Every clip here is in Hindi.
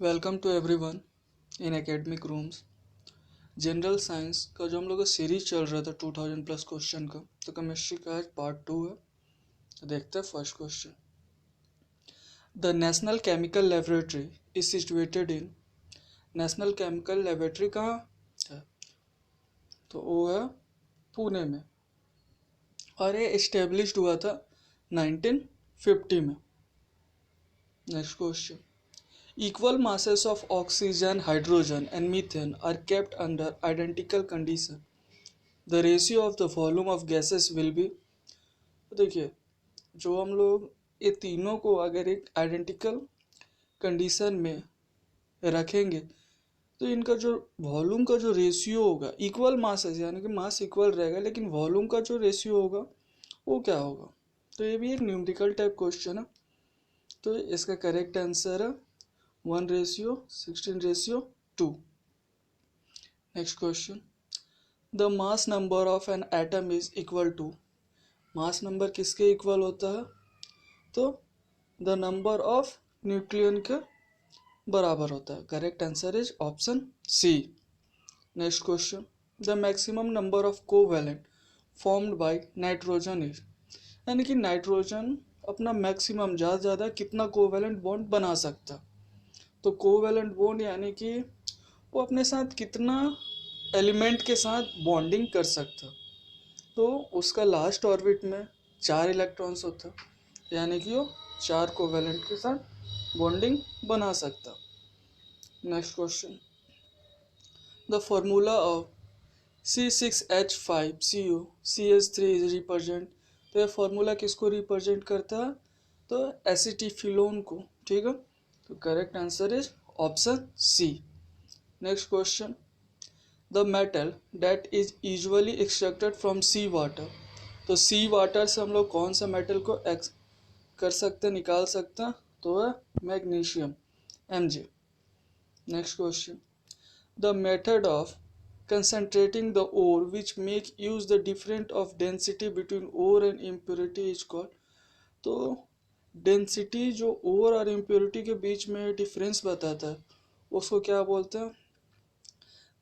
Welcome to everyone in academic rooms. General science का जो हम लोग का सीरीज चल रहा था 2000 प्लस क्वेश्चन का, तो केमिस्ट्री का आज पार्ट 2 है। तो देखते हैं first question. The national chemical laboratory is situated in. National chemical laboratory कहाँ है? तो वो है पुणे में, और ये इस्टेब्लिश्ड हुआ था 1950 में। Next question. Equal masses of oxygen, hydrogen and methane are kept under identical condition. The ratio of the volume of gases will be। देखिए, जो हम लोग ये तीनों को अगर एक आइडेंटिकल कंडीशन में रखेंगे तो इनका जो वॉल्यूम का जो रेशियो होगा, इक्वल मासेस यानी कि मास इक्वल रहेगा, लेकिन वॉल्यूम का जो रेशियो होगा वो क्या होगा? तो ये भी एक न्यूमेरिकल टाइप क्वेश्चन है। तो इसका करेक्ट आंसर है 1:16:2। Next question. The mass number of an atom is equal to. Mass number किसके इक्वल होता है? तो द नंबर ऑफ न्यूक्लियन के बराबर होता है। Correct answer is option C. Next question. The maximum number of covalent formed by nitrogen is. यानी कि नाइट्रोजन अपना मैक्सिमम ज़्यादा ज़्यादा कितना कोवैलेंट बॉन्ड बना सकता है? तो कोवैलेंट बॉन्ड यानी कि वो अपने साथ कितना एलिमेंट के साथ बॉन्डिंग कर सकता। तो उसका लास्ट ऑर्बिट में 4 इलेक्ट्रॉन्स होता, यानी कि वो 4 कोवैलेंट के साथ बॉन्डिंग बना सकता। Next question. The formula of C6H5CO CH3 is represent. तो ये फॉर्मूला किसको रिप्रेजेंट करता है? तो एसिटिफिलोन को। ठीक है, तो correct answer is option C. Next question. The metal that is usually extracted from sea water. तो सी वाटर से हम लोग कौन सा मेटल को कर सकते हैं, निकाल सकते हैं? तो है magnesium, Mg। Next question. The method of concentrating the ore which make use the difference of density between ore and impurity is called। तो डेंसिटी जो ओर और इम्प्योरिटी के बीच में डिफरेंस बताता है उसको क्या बोलते हैं?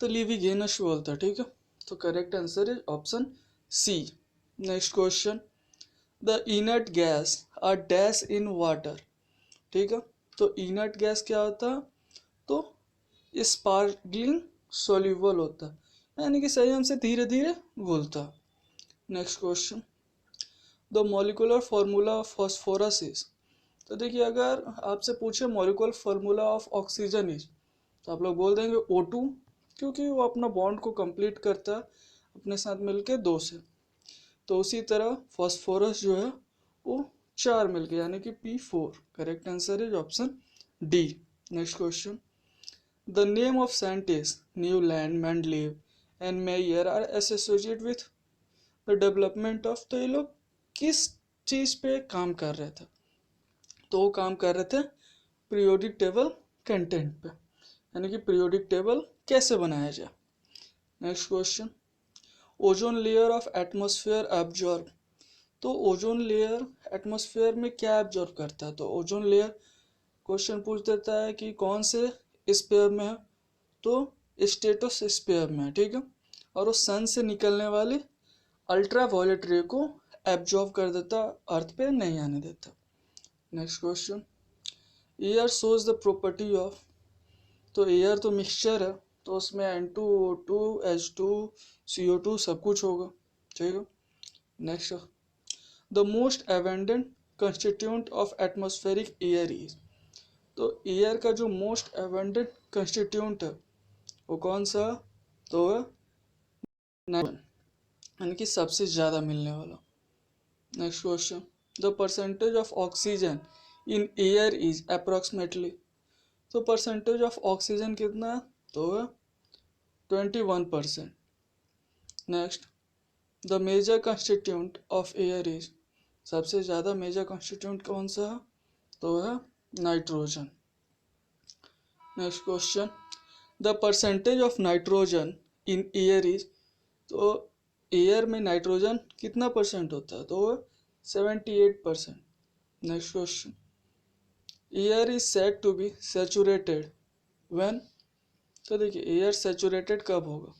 तो लिविगेनस बोलता है। ठीक है, तो correct answer is option C. Next question. The inert gas are dash in water. ठीक है, तो इनर्ट गैस क्या होता है? तो स्पार्कलिंग सोल्यूबल होता है, यानी कि संयम से धीरे धीरे घुलता। Next question. The molecular formula of phosphorus is. तो देखिए, अगर आपसे पूछे molecular formula of oxygen is, तो आप लोग बोल देंगे O2, क्योंकि वो अपना बॉन्ड को कंप्लीट करता है अपने साथ मिलके 2 से। तो उसी तरह फॉस्फोरस जो है वो 4 मिलके, यानी कि P4। Correct answer is option D. Next question. The name of scientists Newland, Mendeleev and Mayer are associated with the development of। तो ये लोग किस चीज़ पे काम कर रहे थे? तो वो काम कर रहे थे पीरियोडिक टेबल कंटेंट पे, यानी कि पीरियोडिक टेबल कैसे बनाया जाए। Next question. Ozone layer of atmosphere absorb. तो ओजोन लेयर एटमॉस्फेयर में क्या एब्जॉर्ब करता है? तो ओजोन लेयर क्वेश्चन पूछ देता है कि कौन से स्पेयर में है? तो स्टेटस स्पेयर में है। ठीक है, और वो सन से निकलने वाली अल्ट्रा वायलेट रे को एब्जॉर्ब कर देता, अर्थ पे नहीं आने देता। Next question. Air shows the property of. तो एयर तो मिक्सचर है, तो उसमें N2O2 H2 CO2 सब कुछ होगा। ठीक है, next. The most abundant constituent of atmospheric air is. तो एयर का जो मोस्ट एबंडेंट कंस्टिट्यूएंट है वो कौन सा? तो नाइट्रोजन, यानी कि सबसे ज़्यादा मिलने वाला। Next question. The percentage of oxygen in air is approximately. तो परसेंटेज ऑफ ऑक्सीजन कितना है? तो 21%। Next. The major constituent of air is. सबसे ज़्यादा मेजर कंस्टिट्यूएंट कौन सा है? तो है nitrogen. Next question. The percentage of nitrogen in air is. तो एयर में नाइट्रोजन कितना परसेंट होता है? तो 78%। Next question. Air is said to be saturated when, तो देखिए एयर सेचुरेटेड कब होगा,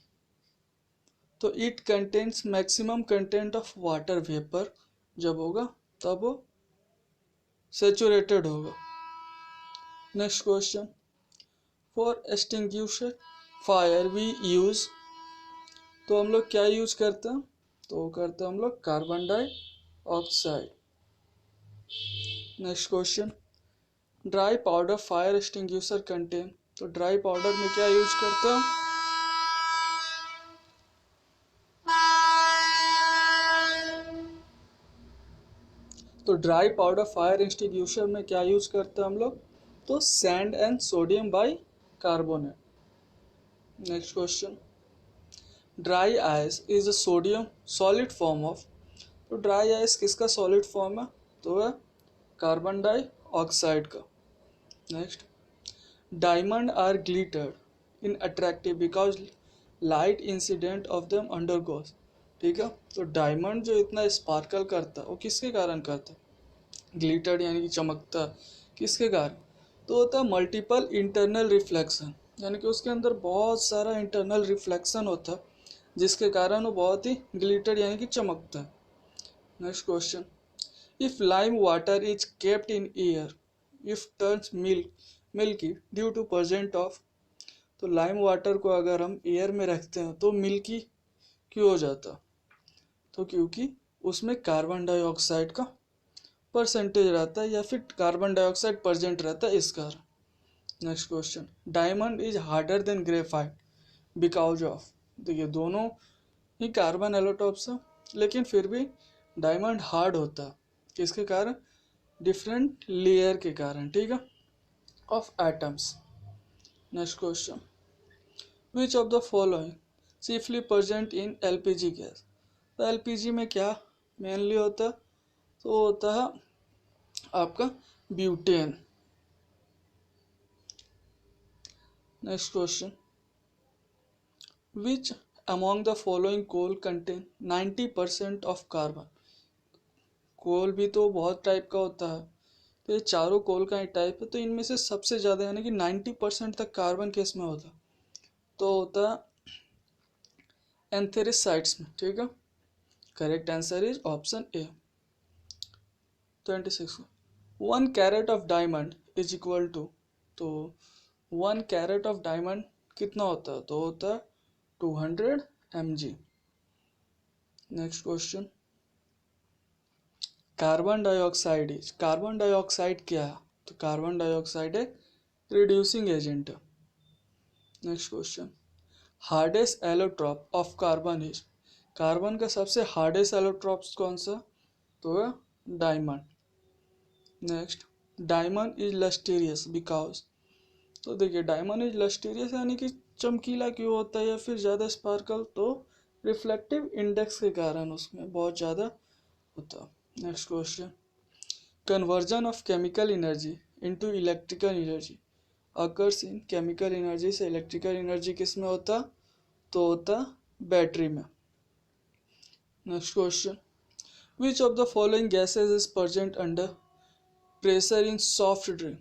तो it contains maximum content of water vapour, जब होगा तब वो सेचुरेटेड होगा। Next question, for extinguisher fire we use, तो हम लोग क्या यूज करते हैं, तो करते हैं हम लोग carbon dioxide. Next question, dry powder fire extinguisher contain, तो ड्राई पाउडर में क्या यूज करते हैं, तो ड्राई पाउडर फायर एक्सटिंग्विशर में क्या यूज करते हैं हम लोग, तो sand and sodium bicarbonate. Next question, dry ice is a sodium solid form of, तो ड्राई आइस किसका सॉलिड फॉर्म है, तो है कार्बन डाइऑक्साइड का। Next, diamond are glittered in attractive because light incident of them undergoes, ठीक है, तो डायमंड जो इतना स्पार्कल करता है वो किसके कारण करता है, ग्लिटर्ड यानी कि चमकता, किसके कारण, तो होता है मल्टीपल इंटरनल रिफ्लेक्शन, यानी कि उसके अंदर बहुत सारा इंटरनल रिफ्लेक्शन होता है जिसके कारण वो बहुत ही ग्लिटर्ड यानी कि चमकता है। Next question, if lime water is kept in air if turns milky due to present of, तो लाइम वाटर को अगर हम एयर में रखते हैं तो मिल्की क्यों हो जाता, तो क्योंकि उसमें कार्बन डाइऑक्साइड का परसेंटेज रहता है या फिर कार्बन डाइऑक्साइड प्रेजेंट रहता है इस कारण। Next question, diamond is harder than graphite because of, देखिए दोनों ही कार्बन एलोटॉप्स है लेकिन फिर भी डायमंड हार्ड होता है, किसके कारण, डिफरेंट लेयर के कारण, ठीक है, of atoms. Next question, which of the following chiefly present in LPG gas, तो एलपीजी में क्या मेनली होता है, तो होता है आपका butane. Next question, which among the following coal contain 90% of carbon, coal भी तो बहुत टाइप का होता है, तो ये चारों कोल का ही टाइप है, तो इनमें से सबसे ज़्यादा यानी कि 90% तक कार्बन किस में होता, तो होता है एंथेरिसाइड्स में, ठीक है, correct answer is option A. 26, 1 carat of diamond is equal to, तो 1 कैरेट ऑफ डायमंड कितना होता है, तो होता है 200 mg। Next question, carbon dioxide क्या है, तो कार्बन डाइऑक्साइड एक रिड्यूसिंग एजेंट है। Next question, hardest allotrope of carbon is, carbon का सबसे हार्डेस्ट एलोट्रॉप कौन सा, तो है diamond. Next, diamond is lustrous because, तो देखिए डायमंड इज लस्टेरियस यानी कि चमकीला क्यों होता है या फिर ज़्यादा स्पार्कल, तो रिफ्लेक्टिव इंडेक्स के कारण उसमें बहुत ज़्यादा होता है। Next question, conversion of chemical energy into electrical energy occurs in, chemical energy से इलेक्ट्रिकल एनर्जी किस में होता, तो होता बैटरी में। Next question, which of the following gases is present under pressure in soft drink,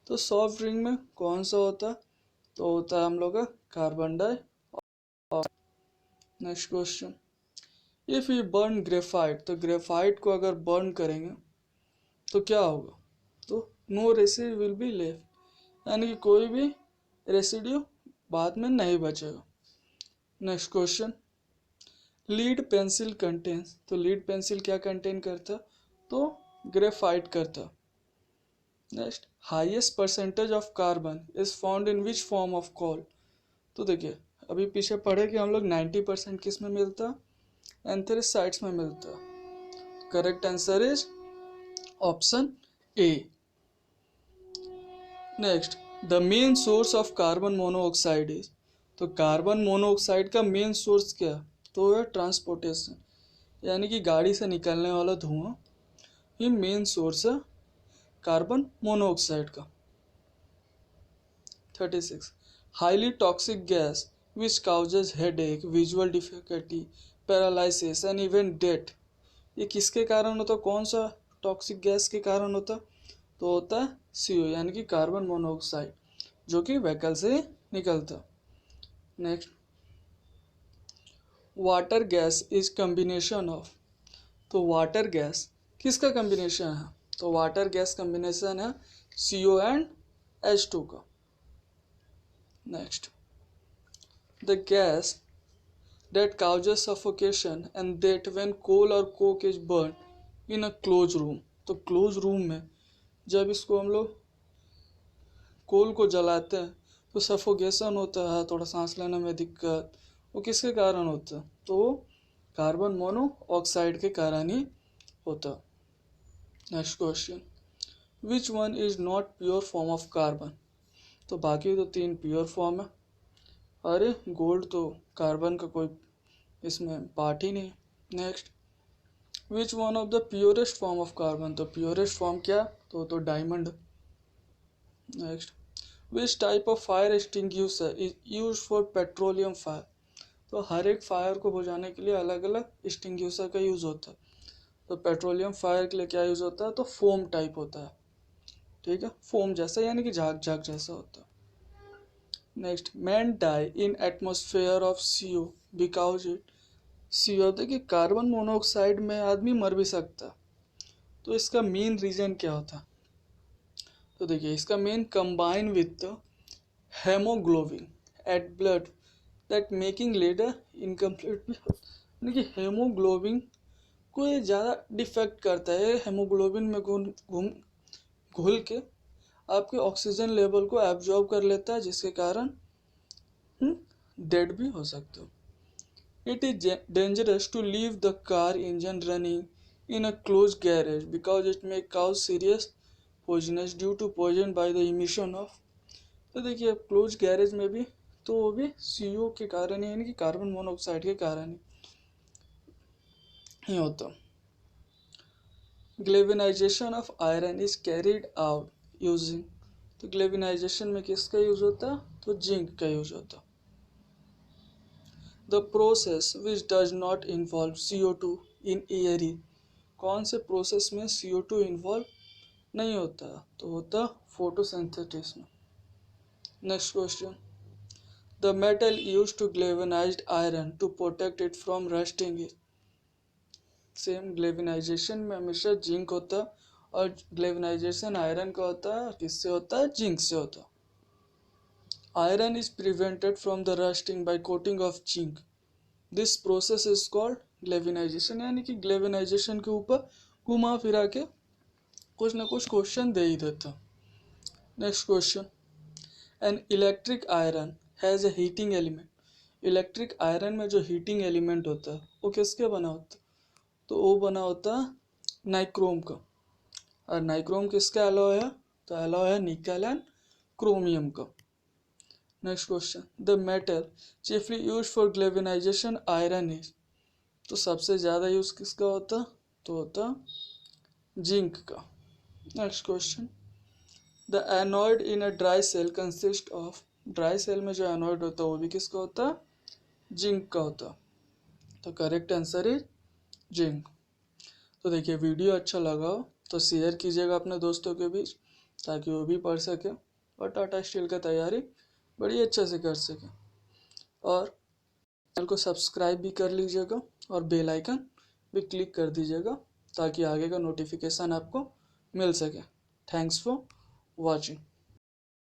तो सॉफ्ट ड्रिंक में कौन सा होता, तो होता है हम लोग का carbon dioxide. Next question, if you burn graphite, तो ग्रेफाइट को अगर बर्न करेंगे तो क्या होगा, तो no residue will be left, यानी कि कोई भी रेसिड्यू बाद में नहीं बचेगा। Next question, lead pencil contains, तो लीड पेंसिल क्या कंटेन करता, तो ग्रेफाइट करता। Next, highest percentage of carbon is found in which form of coal, तो देखिए अभी पीछे पढ़े कि हम लोग 90% किस में मिलता, एंथेरिसाइड्स में मिलता। Correct answer is option A. Next, the main source of carbon monoxide is, तो कार्बन मोनोऑक्साइड का मेन सोर्स क्या है, तो है ट्रांसपोर्टेशन, यानी कि गाड़ी से निकलने वाला धुआं ये मेन सोर्स है कार्बन मोनोऑक्साइड का। 36, highly toxic gas which causes headache, visual difficulty, paralysis and even death, ये किसके कारण होता, कौन सा टॉक्सिक गैस के कारण होता, तो होता है CO यानी कि कार्बन मोनोऑक्साइड, जो कि व्हीकल से निकलता। Next, water gas is combination of. तो वाटर गैस किसका कम्बिनेशन है? तो वाटर गैस कम्बिनेशन है CO एंड H2 का। Next, the gas that causes suffocation and that when coal or coke is burned in a closed room। तो क्लोज रूम में जब इसको हम लोग कोल को जलाते हैं तो सफोकेशन होता है, थोड़ा सांस लेने में दिक्कत, वो किसके कारण होता है? तो वो कार्बन मोनोऑक्साइड के कारण ही होता है। Next question, which one is not pure form of carbon. तो बाकी तो 3 प्योर फॉर्म है। अरे गोल्ड तो कार्बन का कोई इसमें पार्ट ही नहीं। Next, which one of the purest form of carbon. तो प्योरेस्ट फॉर्म क्या? तो diamond. Next, which type of fire extinguisher is used for petroleum fire. तो हर एक फायर को बुझाने के लिए अलग अलग एक्सटिंग्विशर का यूज होता है। तो पेट्रोलियम फायर के लिए क्या यूज होता है? तो फोम टाइप होता है, ठीक है, फोम जैसा, यानी कि झाग झाग जैसा होता है। Next, man die in atmosphere of CO because it CO। देखिए कार्बन मोनोऑक्साइड में आदमी मर भी सकता, तो इसका मेन रीजन क्या होता? तो देखिए इसका main combine with haemoglobin at blood that making ladder incomplete. यानी कि हेमोग्लोबिन को ये ज़्यादा डिफेक्ट करता है, हेमोग्लोबिन में घुल के आपके ऑक्सीजन लेवल को एब्जॉर्ब कर लेता है, जिसके कारण डेड भी हो सकते हो। It is dangerous to leave the car engine running in a closed garage because it may cause serious poisonous due to poison by the emission of। तो देखिए क्लोज गैरेज में भी तो वो भी CO के कारण ही, यानी कि कार्बन मोनोऑक्साइड के कारण ही होता। Galvanisation of iron is carried out using. तो ग्लेविनाइजेशन में किसका यूज होता? तो जिंक का यूज होता। The process which does not involve CO2 in air is। कौन से प्रोसेस में CO2 इन्वॉल्व नहीं होता? तो होता फोटोसिंथेसिस में। Next question, the metal used to galvanised iron to protect it from rusting is. Same galvanisation में हमेशा जिंक होता, और ग्लेविनाइजेशन आयरन का होता है, किससे होता है? जिंक से होता। Iron is prevented from the rusting by coating of zinc। This process is called galvanization। यानी कि ग्लेविनाइजेशन के ऊपर घुमा फिरा के कुछ ना कुछ क्वेश्चन दे ही देता। Next question, an electric iron has a heating element. Electric iron में जो हीटिंग एलिमेंट होता है वो किसके बना होता? तो वो बना होता नाइक्रोम का। और नाइक्रोम किसका एलॉय है? तो एलॉय है निकल एंड क्रोमियम का। Next question, the metal chiefly use for galvanisation iron is. तो सबसे ज़्यादा यूज किसका होता? तो होता जिंक का। Next question, the anode in a dry cell consist of. Dry cell में जो एनोड होता है वो भी किसका होता? जिंक का होता। तो करेक्ट आंसर इज जिंक। तो देखिए वीडियो अच्छा लगा हो तो शेयर कीजिएगा अपने दोस्तों के बीच, ताकि वो भी पढ़ सके और टाटा स्टील की तैयारी बड़ी अच्छे से कर सके। और चैनल को सब्सक्राइब भी कर लीजिएगा और बेल आइकन भी क्लिक कर दीजिएगा, ताकि आगे का नोटिफिकेशन आपको मिल सके। Thanks for watching.